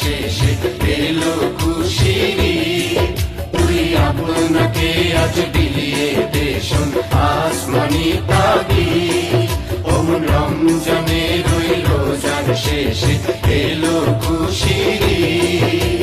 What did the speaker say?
শেষে এলো খুশির ঈদ। তুই আপনাকে আজ বিলিয়ে দে শোন আসমানি তাবিজ। ওমন রমজানের ওই রোজার শেষে এলো খুশির ঈদ।